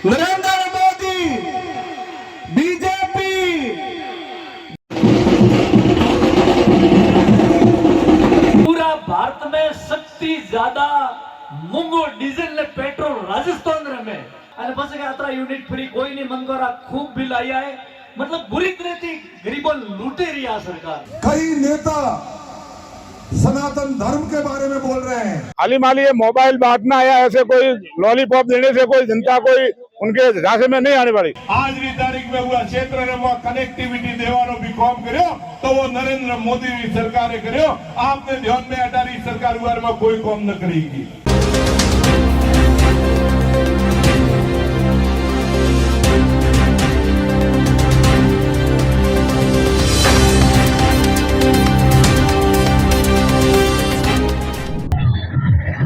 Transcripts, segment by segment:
Narendra Modi BJP. पूरा भारत में સૌથી ज्यादा મોંઘો ડીઝલ ને પેટ્રોલ રાજસ્થાन में અને બસ यात्रा यूनिट फ्री कोई नहीं मंगोरा खूब बिल आया है। मतलब बुरी तरह थी गरीबों लूटे रही है सरकार। कई नेता सनातन धर्म के बारे में बोल रहे हैं। हाली माली ये मोबाइल बांटना या ऐसे कोई लॉलीपॉप देने से कोई जनता कोई उनके झांसे में नहीं आने वाली। आज की तारीख में हुआ क्षेत्र ने वो कनेक्टिविटी देवानो भी काम करो तो वो नरेंद्र मोदी की सरकार करो। आपने ध्यान में अटारी सरकार में कोई काम न करेगी।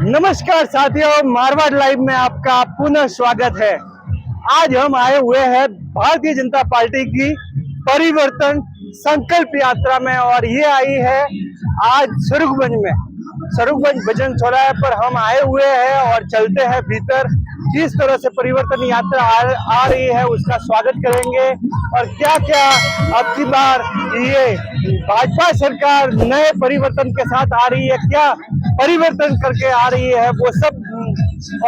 नमस्कार साथियों, मारवाड़ लाइव में आपका पुनः स्वागत है। आज हम आए हुए हैं भारतीय जनता पार्टी की परिवर्तन संकल्प यात्रा में और ये आई है आज स्वरूपगंज में। स्वरूपगंज भजन चौराहे पर हम आए हुए हैं और चलते हैं भीतर। किस तरह से परिवर्तन यात्रा आ रही है उसका स्वागत करेंगे और क्या क्या अब की बार ये भाजपा सरकार नए परिवर्तन के साथ आ रही है, क्या परिवर्तन करके आ रही है वो सब,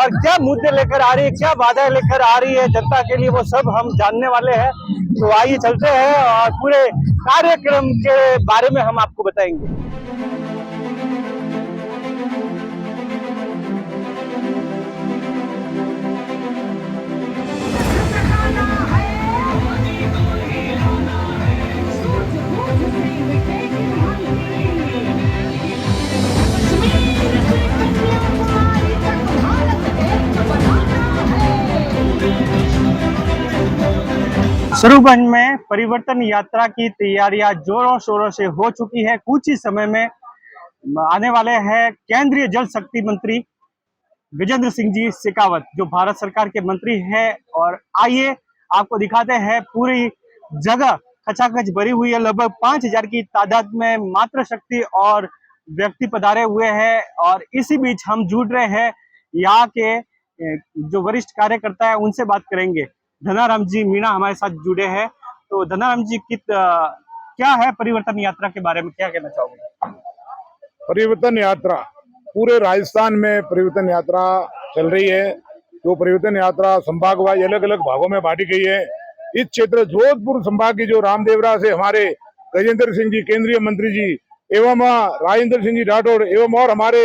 और क्या मुद्दे लेकर आ रही है, क्या वादा लेकर आ रही है जनता के लिए, वो सब हम जानने वाले हैं। तो आइए चलते हैं और पूरे कार्यक्रम के बारे में हम आपको बताएंगे। स्वरूपगंज में परिवर्तन यात्रा की तैयारियां जोरों शोरों से हो चुकी है। कुछ ही समय में आने वाले हैं केंद्रीय जल शक्ति मंत्री गजेंद्र सिंह जी शेखावत, जो भारत सरकार के मंत्री हैं। और आइए आपको दिखाते हैं, पूरी जगह खचाखच भरी हुई है। लगभग 5000 की तादाद में मात्र शक्ति और व्यक्ति पधारे हुए हैं। और इसी बीच हम जुड़ रहे हैं यहाँ के जो वरिष्ठ कार्यकर्ता है उनसे बात करेंगे। धनाराम जी मीणा हमारे साथ जुड़े हैं। तो धनाराम जी क्या है परिवर्तन यात्रा के बारे में क्या कहना चाहोगे? परिवर्तन यात्रा पूरे राजस्थान में परिवर्तन यात्रा चल रही है। जो परिवर्तन यात्रा संभाग वाइज अलग अलग भागों में बांटी गई है। इस क्षेत्र जोधपुर संभाग की जो रामदेवरा से हमारे गजेंद्र सिंह जी केंद्रीय मंत्री जी एवं राजेंद्र सिंह जी राठौड़ एवं और हमारे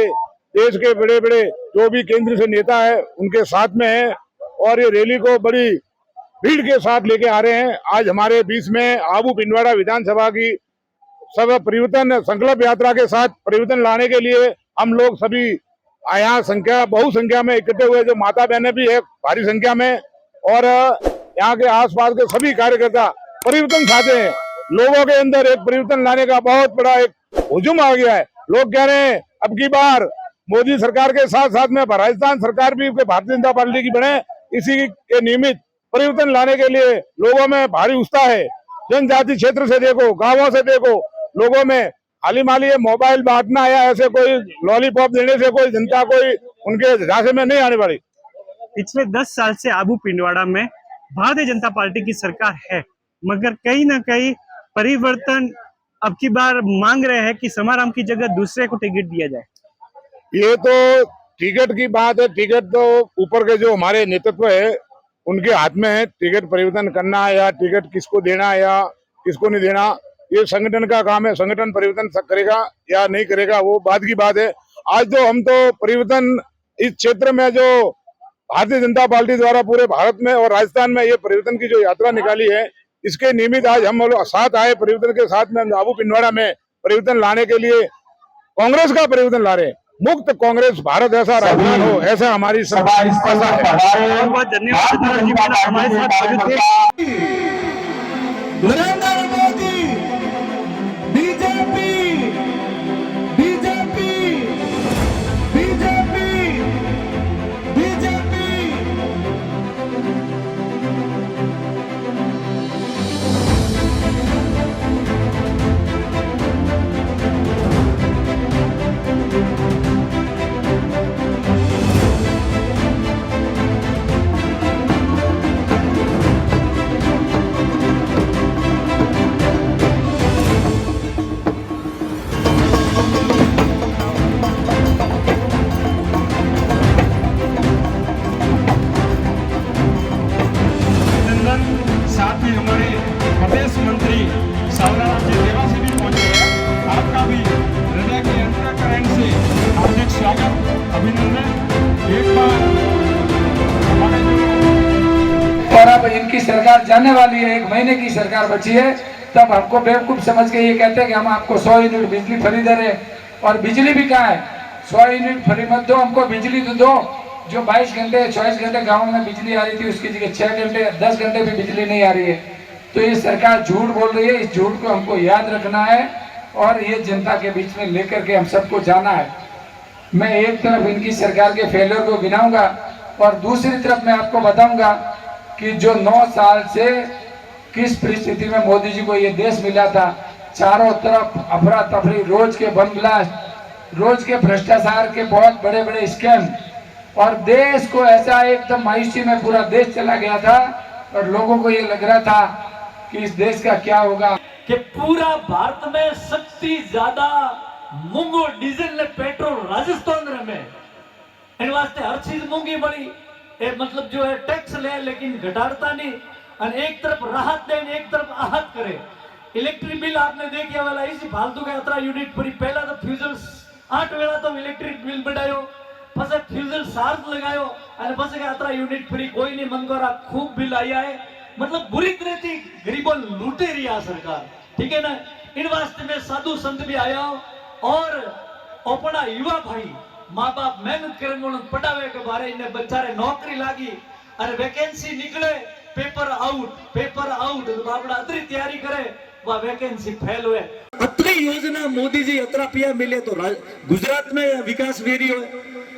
देश के बड़े बड़े जो भी केंद्र से नेता है उनके साथ में है और ये रैली को बड़ी भीड़ के साथ लेके आ रहे हैं। आज हमारे बीच में आबू पिंडवाड़ा विधानसभा की सब परिवर्तन संकल्प यात्रा के साथ परिवर्तन लाने के लिए हम लोग सभी यहाँ बहु संख्या में इकट्ठे हुए, जो माता बहनें भी है भारी संख्या में, और यहाँ के आसपास के सभी कार्यकर्ता परिवर्तन चाहते हैं। लोगों के अंदर एक परिवर्तन लाने का बहुत बड़ा एक हुजूम आ गया है। लोग कह रहे हैं अब की बार मोदी सरकार के साथ साथ में राजस्थान सरकार भी भारतीय जनता पार्टी की बने। इसी के निमित्त परिवर्तन लाने के लिए लोगों में भारी उत्साह है। जनजाति क्षेत्र से देखो, गांवों से देखो, लोगों में हाली माली ये मोबाइल बांटना या ऐसे कोई लॉलीपॉप देने से कोई जनता कोई उनके झांसे में नहीं आने वाली। पिछले 10 साल से आबू पिंडवाड़ा में भारतीय जनता पार्टी की सरकार है, मगर कहीं ना कहीं परिवर्तन अब की बार मांग रहे हैं कि समाराम की जगह दूसरे को टिकट दिया जाए। ये तो टिकट की बात है। टिकट तो ऊपर के जो हमारे नेतृत्व है उनके हाथ में है। टिकट परिवर्तन करना या टिकट किसको देना या किसको नहीं देना, ये संगठन का काम है। संगठन परिवर्तन करेगा या नहीं करेगा वो बात की बात है। आज तो हम तो परिवर्तन इस क्षेत्र में जो भारतीय जनता पार्टी द्वारा पूरे भारत में और राजस्थान में ये परिवर्तन की जो यात्रा निकाली है, इसके निमित्त आज हम लोग साथ आए। परिवर्तन के साथ में हम आबू पिंडवाड़ा में परिवर्तन लाने के लिए कांग्रेस का परिवर्तन ला रहे हैं। मुक्त कांग्रेस भारत ऐसा राजस्थान हो, ऐसा हमारी सरकार है। बहुत धन्यवाद हमारे साथ थे। Narendra Modi BJP BJP BJP BJP. जब इनकी सरकार जाने वाली है, 1 महीने की सरकार बची है, तब हमको बेवकूफ समझ के ये कहते हैं कि हम आपको 100 यूनिट बिजली फ्री दे रहे हैं। और बिजली भी कहाँ है? 100 यूनिट फ्री मत दो, हमको बिजली तो दो। जो 22 घंटे 24 घंटे गाँव में बिजली आ रही थी, उसकी जगह 6 घंटे 10 घंटे भी बिजली नहीं आ रही है। तो ये सरकार झूठ बोल रही है। इस झूठ को हमको याद रखना है और ये जनता के बीच में लेकर के हम सबको जाना है। मैं एक तरफ इनकी सरकार के फेलियर को गिनाऊंगा और दूसरी तरफ मैं आपको बताऊंगा कि जो 9 साल से किस परिस्थिति में मोदी जी को ये देश मिला था। चारों तरफ अफरा तफरी, रोज के बम ब्लास्ट, रोज के भ्रष्टाचार के बहुत बड़े बड़े स्कैम, और देश को ऐसा एकदम मायूसी में पूरा देश चला गया था और लोगों को ये लग रहा था कि इस देश का क्या होगा। कि पूरा भारत में सबसे ज्यादा मोंघो डीजल ने पेट्रोल राजस्थान में, इन वास्ते हर चीज महंगी बड़ी। मतलब जो है टैक्स ले लेकिन घटाड़ता नहीं, और एक तरफ राहत दे एक तरफ आहत करे। इलेक्ट्रिक बिल आपने देखिए वाला इसी फालतू के 18 यूनिट फ्री। पहला तो फ्यूजल 8 वेला तो इलेक्ट्रिक बिल बढ़ायो, પછી फ्यूजल चार्ज लगायो અને પછી કે 18 यूनिट फ्री। कोई नहीं मन करा, खूब बिल आया है। मतलब बुरी तरह थी गरीबों लूटे रही है सरकार, ठीक है ना। इन वास्ते में साधु संत भी आया और अपना युवा भाई माँ बाप मेहनत करे पढ़ावे के बारे इन्हें बेचारे नौकरी लागी और वैकेंसी निकले, पेपर आउट तो आपड़ा अतरी तैयारी करे, वह वैकेंसी फेल हुए। अतरी योजना मोदी जी अतरा पिया मिले तो गुजरात में विकास वेरियो,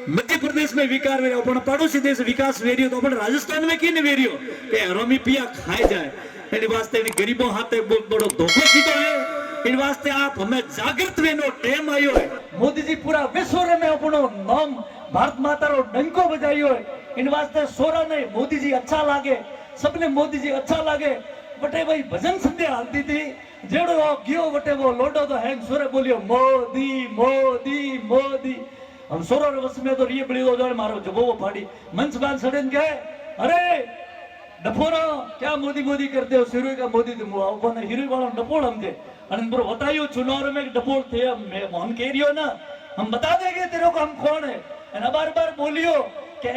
मध्य प्रदेश में विकास वेरियो, अपन पड़ोसी देश विकास वेरियो, तो अपन राजस्थान में की वेरियो के हरोमी पिया खाए जाए। इन वास्ते गरीबों हाथे बहुत बड़ो धोखो सीधो है। इन वास्ते आप हमें जागृत वेनो टेम आयो है। मोदी जी पूरा विश्व में अपनो नाम भारत माता रो डंको बजायो है। इन वास्ते सोरा ने मोदी जी अच्छा लागे, सबने मोदी जी अच्छा लागे। बटे भाई भजन संध्या हालती थी, जेड़ो गयो बटे वो लोडो तो हैंग सोरे बोलियो मोदी मोदी मोदी। हम सोरो बस में तो ये बड़ी हो जाए मारो जब वो फाड़ी मंच बांध सड़न गए, अरे डफोरा क्या मोदी मोदी करते हो, सिरू का मोदी तुम अपन हीरो वाला डपोल हम थे अनंतर बताइयो चुनाव में डपोल थे। हम कह रही हो ना, हम बता देंगे तेरे को हम कौन है। बार बार बोलियो के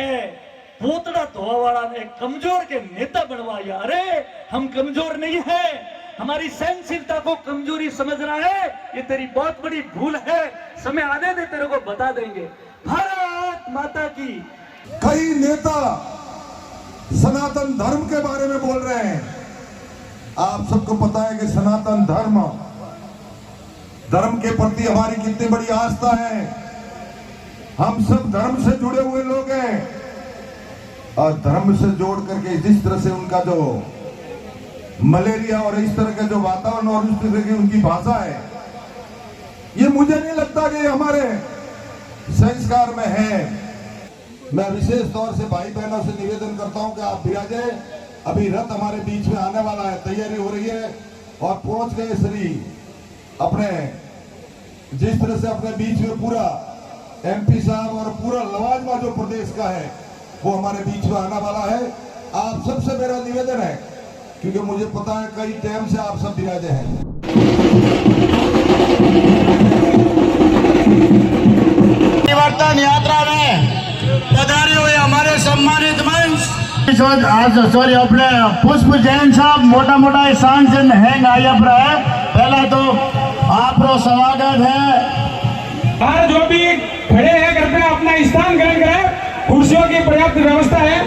पोतड़ा धोआ वाला ने कमजोर के नेता बनवाया। अरे हम कमजोर नहीं है, हमारी सहनशीलता को कमजोरी समझ रहा है, ये तेरी बहुत बड़ी भूल है। समय आने दे, तेरे को बता देंगे। भारत माता की। कई नेता सनातन धर्म के बारे में बोल रहे हैं। आप सबको पता है कि सनातन धर्म के प्रति हमारी कितनी बड़ी आस्था है। हम सब धर्म से जुड़े हुए लोग हैं और धर्म से जोड़ करके जिस तरह से उनका जो मलेरिया और इस तरह के जो वातावरण और इस तरह की उनकी भाषा है, ये मुझे नहीं लगता कि हमारे संस्कार में है। मैं विशेष तौर से भाई बहनों से निवेदन करता हूं कि आप विराजे। अभी रथ हमारे बीच में आने वाला है, तैयारी हो रही है और पहुंच गए श्री अपने जिस तरह से अपने बीच में पूरा एमपी साहब और पूरा लवाजमा जो प्रदेश का है वो हमारे बीच में आने वाला है। आप सबसे मेरा निवेदन है, क्योंकि मुझे पता है कई टाइम से आप सब विराजे हैं। परिवर्तन यात्रा में पधारे हुए हमारे सम्मानित मंच आज सॉरी अपने पुष्प जैन साहब मोटा मोटा शान से हैंग आया है। पहला तो आपको स्वागत है। बाहर जो भी खड़े हैं कृपया अपना स्थान ग्रहण करें, कुर्सियों की पर्याप्त व्यवस्था है।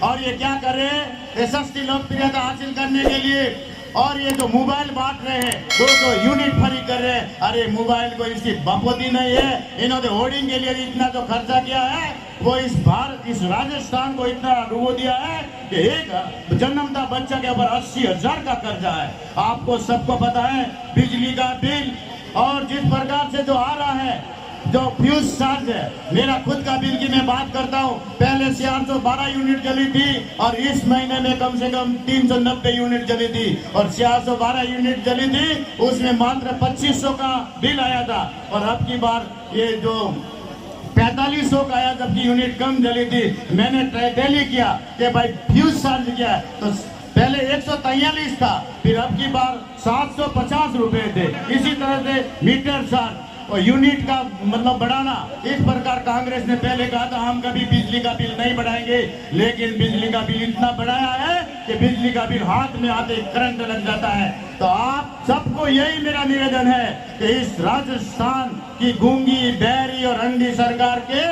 और ये क्या कर रहे हैं, यशस्वी लोकप्रियता हासिल करने के लिए और ये जो मोबाइल बांट रहे हैं 200 यूनिट फ्री कर रहे हैं। अरे मोबाइल को इसकी बपोती नहीं है। इन्होंने होर्डिंग के लिए इतना जो खर्चा किया है वो इस राजस्थान को इतना डुबो दिया है कि एक जन्मदा बच्चा के ऊपर 80,000 का कर्जा है। आपको सबको पता है बिजली का बिल और जिस प्रकार से जो आ रहा है जो फ्यूज चार्ज है, मेरा खुद का बिल की मैं बात करता हूँ, पहले 412 यूनिट जली थी और इस महीने में कम से कम 390 यूनिट जली थी और 412 यूनिट जली थी उसमें मात्र 2500 का बिल आया था और अब की बार ये जो 4500 का आया जबकि यूनिट कम जली थी। मैंने टैली किया कि भाई फ्यूज चार्ज किया तो पहले 143 था, फिर अब की बार 750 रुपए थे। इसी तरह से मीटर चार्ज और यूनिट का मतलब बढ़ाना। इस प्रकार कांग्रेस ने पहले कहा था हम कभी बिजली का बिल नहीं बढ़ाएंगे, लेकिन बिजली का बिल इतना बढ़ाया है कि बिजली का बिल हाथ में आते करंट लग जाता है। तो आप सबको यही मेरा निवेदन है कि इस राजस्थान की गूंगी, बहरी और अंधी सरकार के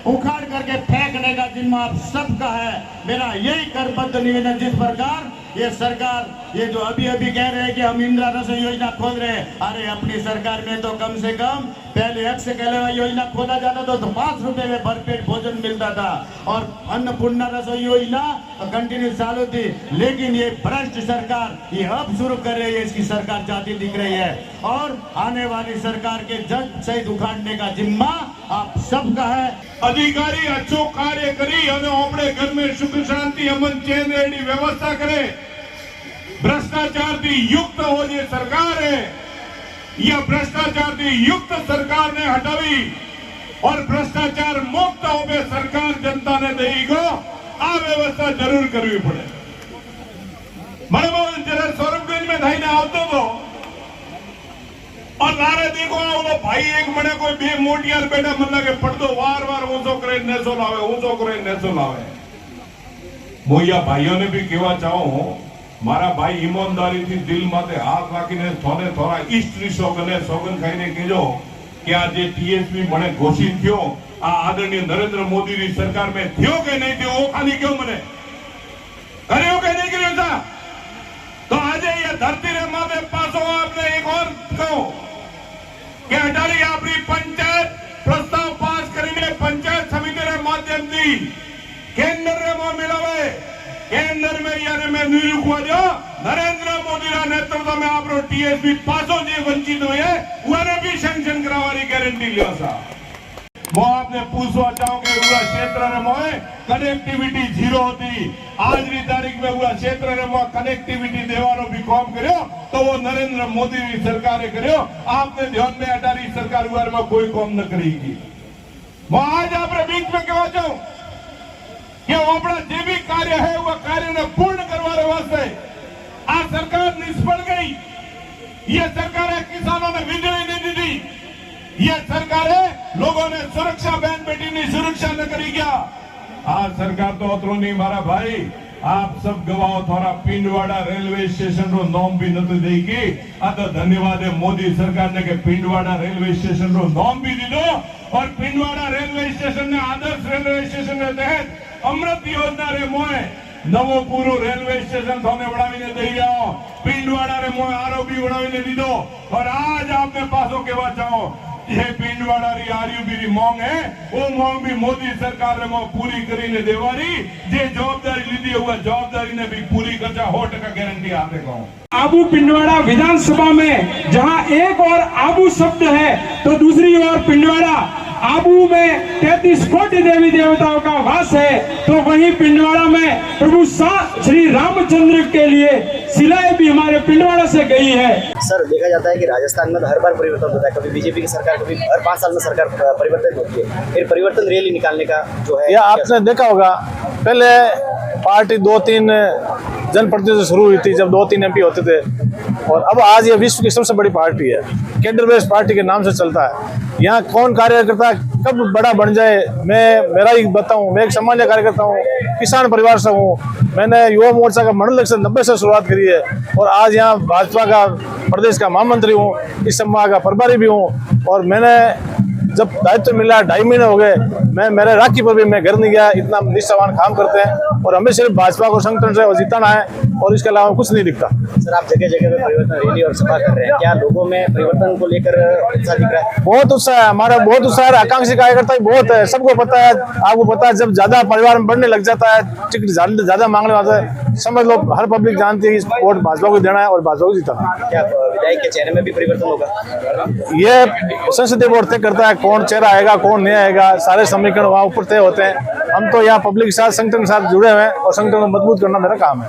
उखाड़ करके फेंकने का जिम्मा आप सबका है। मेरा यही करबद्ध निवेदन, जिस प्रकार ये सरकार ये जो अभी कह रहे हैं कि हम इंदिरा रसोई योजना खोल रहे हैं, अरे अपनी सरकार में तो कम से कम पहले अक्षय कलेवा योजना खोला जाता था तो 5 रुपए में भरपेट भोजन मिलता था, और अन्नपूर्णा रसोई योजना तो कंटिन्यू चालू थी। लेकिन ये भ्रष्ट सरकार ये अब शुरू कर रही है, इसकी सरकार जाती दिख रही है, और आने वाली सरकार के जल्द सहित उखाड़ने का जिम्मा आप सबका है। अधिकारी अच्छो कार्य करी અને આપણે घर में सुख शांति अमन चैन रेडी व्यवस्था करे। भ्रष्टाचार थी युक्त हो ये सरकार है, यह भ्रष्टाचार थी युक्त सरकार ने हटावी और भ्रष्टाचार मुक्त होवे सरकार जनता ने देगी को आ व्यवस्था जरूर करवी पड़े। મને જરા સ્વરૂપગંજ में થઈને આવતો હતો और लारे देखो वो भाई एक मने कोई बे मोटियार बेटा मन लगे पड़तो वार ऊंचो करे नेसो लावे, ऊंचो करे नेसो लावे। मोया भाइयों ने भी कहवा चाहूं, मारा भाई ईमानदारी थी दिल माथे हाथ राखीने थोने थोड़ा इष्टरी सोगने सोगन खाईने कहो कि आज ये टीएसपी मने घोषित थयो आ आदरणीय नरेंद्र मोदी की सरकार में थयो के नहीं थयो वो खाली क्यों मने कर्यो के नहीं कर्यो था। तो आज ये धरती रे माथे पासो आपने एक और कहो कि अटारी अपनी पंचायत प्रस्ताव पास करीने पंचायत समिति रे माध्यम थी केंद्र रे मो मिलावे, केंद्र में यानी मैं निरुकवा जो नरेंद्र मोदी रा नेतृत्व में आपरो टीएसपी पासो जे वंचित हुए उन्हें भी सैंक्शन करावारी गारंटी लियो सा। वो आपने पूछवा चाहो कि पूरा क्षेत्र रे मोए कनेक्टिविटी जीरो होती, आज की तारीख में पूरा क्षेत्र रे मो कनेक्टिविटी देवानो भी काम करियो तो वो नरेंद्र मोदी की सरकार करियो। आपने ध्यान में अटारी सरकार हुआ में कोई काम न करेगी। वो आज आप बीच में कहवा चाहूं कि अपना जो भी कार्य है वह कार्य ने पूर्ण करवाने वास्ते आज सरकार निष्फल गई। ये सरकार है किसानों ने बिजली नहीं दी, ये सरकार है लोगों ने सुरक्षा बहन बेटी ने सुरक्षा न करी क्या। आज सरकार तो अतरो नहीं मारा भाई, आप सब गवाओ थोड़ा पिंडवाड़ा रेलवे स्टेशन रो नाम भी नतो देगी। आ तो धन्यवाद है मोदी सरकार ने के पिंडवाड़ा रेलवे स्टेशन रो नाम भी दी दो, और पिंडवाड़ा रेलवे स्टेशन ने आदर्श रेलवे स्टेशन के तहत अमृत योजना रे मोए नवो पूरो रेलवे स्टेशन थोने बढ़ावीने दई जाओ, पिंडवाड़ा रे मोए आरओबी बढ़ावीने दीदो। और आज आपने पासो केवा चाहो ये पिंडवाड़ा री आरयूबी री मांग है, वो मांग भी मोदी सरकार ने पूरी करीने देवारी। जे जवाबदारी लीधी हुआ जवाबदारी ने भी पूरी कर जा 100% गारंटी आपे कहूं। आबू पिंडवाड़ा विधानसभा में जहां एक और आबू शब्द है तो दूसरी ओर पिंडवाड़ा, आबू में 33 कोटि देवी देवताओं का वास है, तो वहीं पिंडवाड़ा में प्रभु श्री रामचंद्र के लिए शिलाएं भी हमारे पिंडवाड़ा से गई है। सर देखा जाता है कि राजस्थान में तो हर बार परिवर्तन होता है, कभी बीजेपी की सरकार, कभी हर 5 साल में सरकार परिवर्तन होती है, फिर परिवर्तन रैली निकालने का जो है। या आपने देखा होगा पहले पार्टी 2-3 जनप्रतिनिधियों से शुरू हुई थी जब 2-3 MP होते थे, और अब आज ये विश्व की सबसे बड़ी पार्टी है, केंद्र बेस्ड पार्टी के नाम से चलता है। यहाँ कौन कार्यकर्ता कब बड़ा बन जाए, मैं मेरा ही बताऊं, मैं एक सामान्य कार्यकर्ता हूँ, किसान परिवार से हूँ। मैंने युवा मोर्चा का मंडल से 90 से शुरुआत करी है, और आज यहाँ भाजपा का प्रदेश का महामंत्री हूँ, इस संभाग का प्रभारी भी हूँ। और मैंने जब दायित्व मिला 2.5 महीने हो गए, मैं मेरे राखी पर भी मैं घर नहीं गया, इतना निष्ठावान काम करते हैं, और हमें सिर्फ भाजपा को संगठन से जिताना है और इसके अलावा कुछ नहीं दिखता। सर आप जगह जगह पे परिवर्तन रैली और सभा कर रहे हैं, क्या लोगों में परिवर्तन को लेकर उत्साह दिख रहा है? बहुत उत्साह है, हमारा बहुत उत्साह है, आकांक्षी कार्यकर्ता बहुत है, सबको पता है, आपको पता है, जब ज्यादा परिवार में बढ़ने लग जाता है, टिकट ज्यादा मांगने वाला है, समझ लो हर पब्लिक जानती है वोट भाजपा को देना है और भाजपा को जिताना। क्या विधायक के चेहरे में भी परिवर्तन होगा? ये संसदीय बोर्ड तय करता है कौन चेहरा आएगा कौन नहीं आएगा, सारे समीकरण वहाँ ऊपर तय होते हैं। हम तो यहाँ पब्लिक के साथ, संगठन के साथ जुड़े हुए हैं, और संगठन को मजबूत करना मेरा काम है।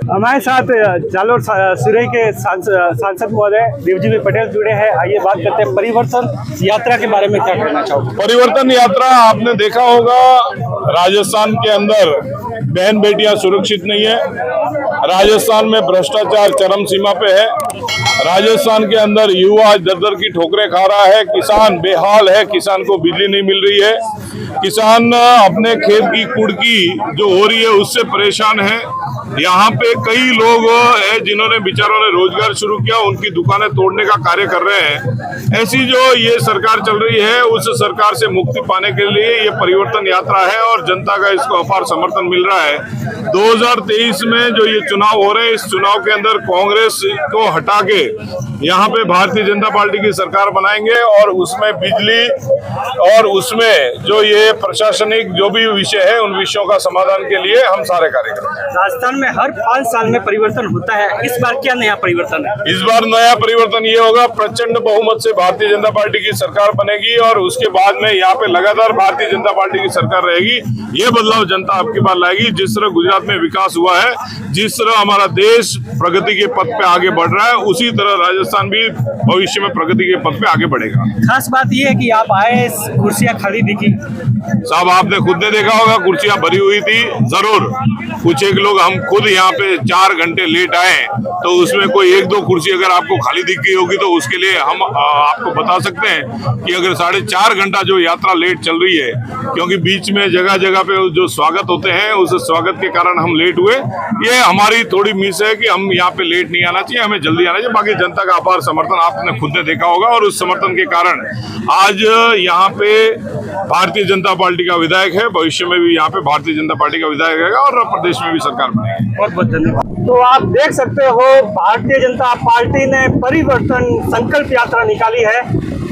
हमारे साथ जालोर सिरोही के सांसद महोदय देवजी पटेल जुड़े हैं। आइए बात करते हैं परिवर्तन यात्रा के बारे में, क्या कहना चाहोगे? परिवर्तन यात्रा आपने देखा होगा, राजस्थान के अंदर बहन बेटियां सुरक्षित नहीं है, राजस्थान में भ्रष्टाचार चरम सीमा पे है। राजस्थान के अंदर युवा दर की ठोकरें खा रहा है, किसान बेहाल है, किसान को बिजली नहीं मिल रही है, किसान अपने खेत की कुड़की जो हो रही है उससे परेशान है। यहाँ पे कई लोग हैं जिन्होंने बेचारों ने रोजगार शुरू किया, उनकी दुकानें तोड़ने का कार्य कर रहे हैं। ऐसी जो ये सरकार चल रही है उस सरकार से मुक्ति पाने के लिए ये परिवर्तन यात्रा है और जनता का इसको अपार समर्थन मिल रहा है। 2023 में जो ये चुनाव हो रहे हैं, इस चुनाव के अंदर कांग्रेस को हटा के यहाँ पे भारतीय जनता पार्टी की सरकार बनाएंगे और उसमें बिजली और उसमें जो ये प्रशासनिक जो भी विषय है उन विषयों का समाधान के लिए हम सारे कार्य करेंगे। राजस्थान में हर 5 साल में परिवर्तन होता है, इस बार क्या नया परिवर्तन है? इस बार नया परिवर्तन ये होगा, प्रचंड बहुमत से भारतीय जनता पार्टी की सरकार बनेगी और उसके बाद में यहाँ पे लगातार भारतीय जनता पार्टी की सरकार रहेगी। ये बदलाव जनता आपकी बार लाएगी। जिस तरह गुजरात में विकास हुआ है, जिस तरह हमारा देश प्रगति के पथ पे आगे बढ़ रहा है, उसी तरह राजस्थान भी भविष्य में प्रगति के पथ पे आगे बढ़ेगा। खास बात यह है कि आप आए, कुर्सियां खाली दिखी। साहब आपने खुद ने देखा होगा कुर्सियां भरी हुई थी, जरूर कुछ एक लोग हम खुद यहाँ पे 4 घंटे लेट आए तो उसमें कोई 1-2 कुर्सी अगर आपको खाली दिख गई होगी तो उसके लिए हम आपको बता सकते हैं कि अगर 4.5 घंटा जो यात्रा लेट चल रही है, क्योंकि बीच में जगह जगह पे जो स्वागत होते हैं उस स्वागत के कारण हम लेट हुए। ये हमारी थोड़ी मिस है कि हम यहाँ पे लेट नहीं आना चाहिए, हमें जल्दी आना चाहिए। बाकी जनता का अपार समर्थन आपने खुद ने देखा होगा और उस समर्थन के कारण आज यहाँ पे भारतीय जनता पार्टी का विधायक है, भविष्य में भी यहाँ पे भारतीय जनता पार्टी का विधायक रहेगा और प्रदेश में भी सरकार बनेगी। बहुत बहुत धन्यवाद। तो आप देख सकते हो भारतीय जनता पार्टी ने परिवर्तन संकल्प यात्रा निकाली है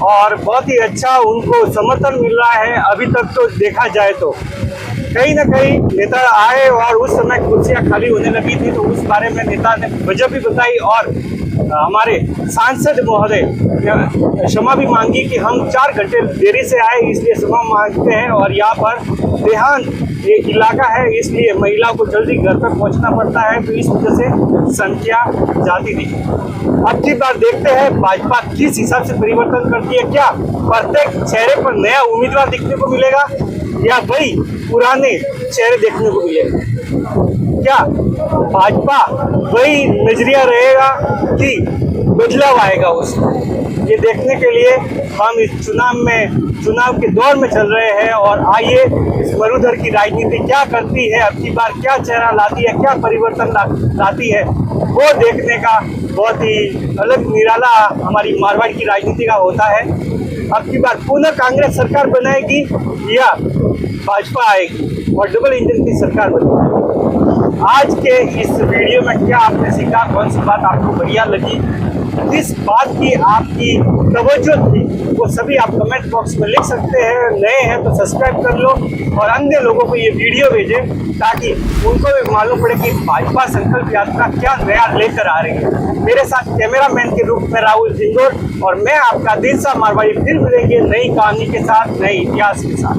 और बहुत ही अच्छा उनको समर्थन मिल रहा है। अभी तक तो देखा जाए तो कहीं ना कहीं नेता आए और उस समय कुर्सियां खाली होने लगी थी तो उस बारे में नेता ने वजह भी बताई और हमारे सांसद महोदय क्षमा भी मांगी कि हम 4 घंटे देरी से आए इसलिए क्षमा मांगते हैं और यहाँ पर देहांत इलाका है इसलिए महिलाओं को जल्दी घर पर पहुंचना पड़ता है तो इस वजह से संख्या जाती थी। अब की बार देखते हैं भाजपा किस हिसाब से परिवर्तन करती है। क्या प्रत्येक चेहरे पर नया उम्मीदवार दिखने को मिलेगा या वही पुराने चेहरे देखने को मिलेगा? क्या भाजपा वही नजरिया रहेगा कि बदलाव आएगा उसमें? ये देखने के लिए हम इस चुनाव के दौर में चल रहे हैं और आइए इस मरुधर की राजनीति क्या करती है, अब की बार क्या चेहरा लाती है, क्या परिवर्तन लाती है, वो देखने का बहुत ही अलग निराला हमारी मारवाड़ की राजनीति का होता है। अब की बार पुनः कांग्रेस सरकार बनाएगी या भाजपा आएगी और डबल इंजन की सरकार बनेगी। आज के इस वीडियो में क्या आपने सीखा, कौन सी बात आपको बढ़िया लगी, किस बात की आपकी तवज्जो थी, वो सभी आप कमेंट बॉक्स में लिख सकते हैं। नए हैं तो सब्सक्राइब कर लो और अन्य लोगों को ये वीडियो भेजें ताकि उनको भी मालूम पड़े कि भाजपा संकल्प यात्रा क्या नया लेकर आ रही है। मेरे साथ कैमरामैन के रूप में राहुल जिंदोर और मैं आपका दिलसा मारवाड़ी फिर मिलेंगे नई कहानी के साथ, नए इतिहास के साथ।